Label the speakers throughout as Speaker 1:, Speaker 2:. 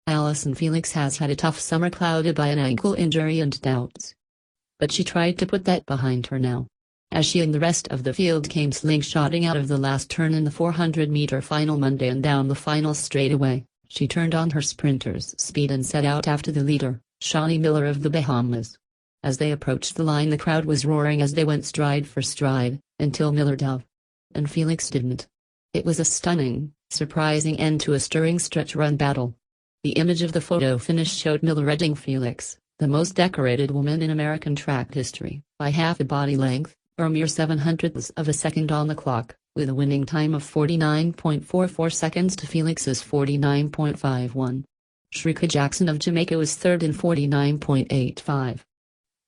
Speaker 1: Allyson Felix has had a tough summer clouded by an ankle injury and doubts. But she tried to put that behind her now. As she and the rest of the field came slingshotting out of the last turn in the 400-meter final Monday and down the final straightaway, she turned on her sprinter's speed and set out after the leader, Shawnee Miller of the Bahamas. As they approached the line, the crowd was roaring as they went stride for stride, until Miller dove. And Felix didn't. It was a stunning, surprising end to a stirring stretch run battle. The image of the photo finish showed Miller edging Felix, the most decorated woman in American track history, by half a body length, or a mere 0.07 of a second on the clock, with a winning time of 49.44 seconds to Felix's 49.51. Shrika Jackson of Jamaica was third in 49.85.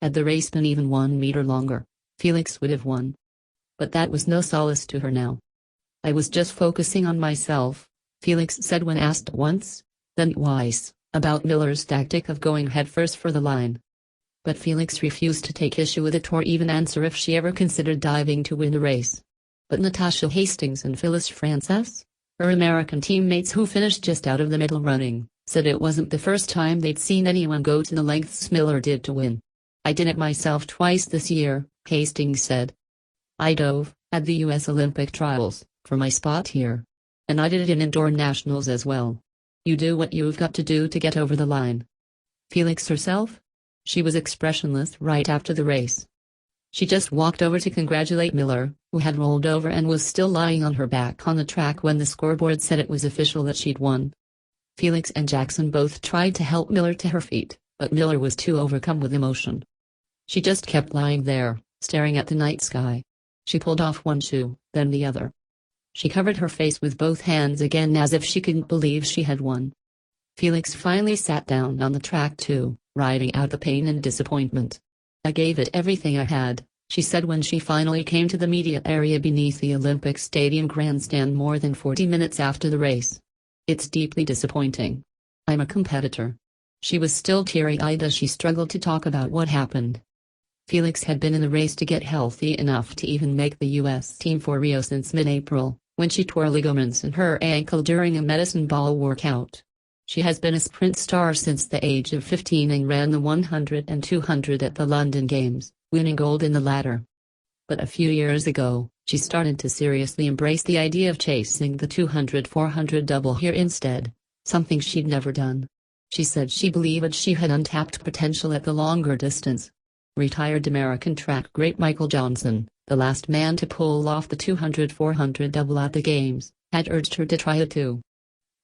Speaker 1: Had the race been even 1 meter longer, Felix would have won. But that was no solace to her now. "I was just focusing on myself," Felix said when asked once, then twice, about Miller's tactic of going headfirst for the line. But Felix refused to take issue with it or even answer if she ever considered diving to win the race. But Natasha Hastings and Phyllis Frances, her American teammates who finished just out of the middle running, said it wasn't the first time they'd seen anyone go to the lengths Miller did to win. "I did it myself twice this year," Hastings said. "I dove, at the U.S. Olympic trials, for my spot here. And I did it in indoor nationals as well. You do what you've got to do to get over the line." Felix herself? She was expressionless right after the race. She just walked over to congratulate Miller, who had rolled over and was still lying on her back on the track when the scoreboard said it was official that she'd won. Felix and Jackson both tried to help Miller to her feet, but Miller was too overcome with emotion. She just kept lying there, staring at the night sky. She pulled off one shoe, then the other. She covered her face with both hands again as if she couldn't believe she had won. Felix finally sat down on the track too, riding out the pain and disappointment. "I gave it everything I had," she said when she finally came to the media area beneath the Olympic Stadium grandstand more than 40 minutes after the race. "It's deeply disappointing. I'm a competitor." She was still teary-eyed as she struggled to talk about what happened. Felix had been in the race to get healthy enough to even make the U.S. team for Rio since mid-April, when she tore ligaments in her ankle during a medicine ball workout. She has been a sprint star since the age of 15 and ran the 100 and 200 at the London Games, winning gold in the latter. But a few years ago, she started to seriously embrace the idea of chasing the 200-400 double here instead, something she'd never done. She said she believed she had untapped potential at the longer distance. Retired American track great Michael Johnson, the last man to pull off the 200-400 double at the Games, had urged her to try it too.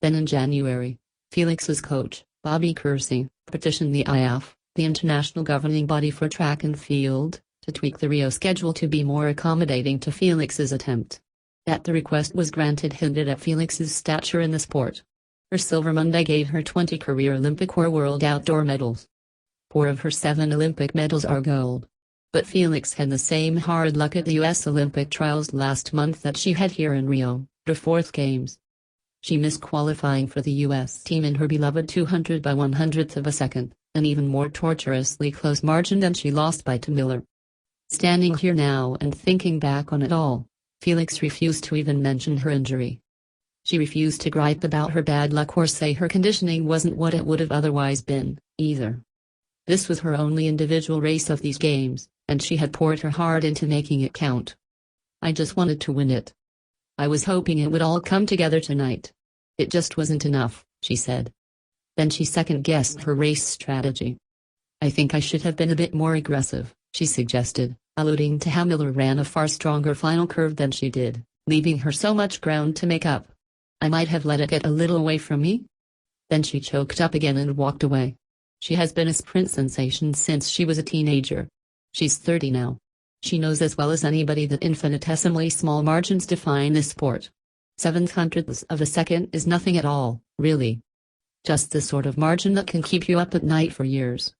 Speaker 1: Then in January, Felix's coach, Bobby Kersey, petitioned the IAAF, the international governing body for track and field, to tweak the Rio schedule to be more accommodating to Felix's attempt. That the request was granted hinted at Felix's stature in the sport. Her silver Monday gave her 20 career Olympic or World Outdoor medals. 4 of her 7 Olympic medals are gold. But Felix had the same hard luck at the U.S. Olympic trials last month that she had here in Rio, her 4th Games. She missed qualifying for the U.S. team in her beloved 200 by 100th of a second, an even more tortuously close margin than she lost by to Miller. Standing here now and thinking back on it all, Felix refused to even mention her injury. She refused to gripe about her bad luck or say her conditioning wasn't what it would have otherwise been, either. This was her only individual race of these Games, and she had poured her heart into making it count. "I just wanted to win it. I was hoping it would all come together tonight. It just wasn't enough," she said. Then she second-guessed her race strategy. "I think I should have been a bit more aggressive," she suggested, alluding to how Miller ran a far stronger final curve than she did, leaving her so much ground to make up. "I might have let it get a little away from me." Then she choked up again and walked away. She has been a sprint sensation since she was a teenager. She's 30 now. She knows as well as anybody that infinitesimally small margins define this sport. 0.07 of a second is nothing at all, really. Just the sort of margin that can keep you up at night for years.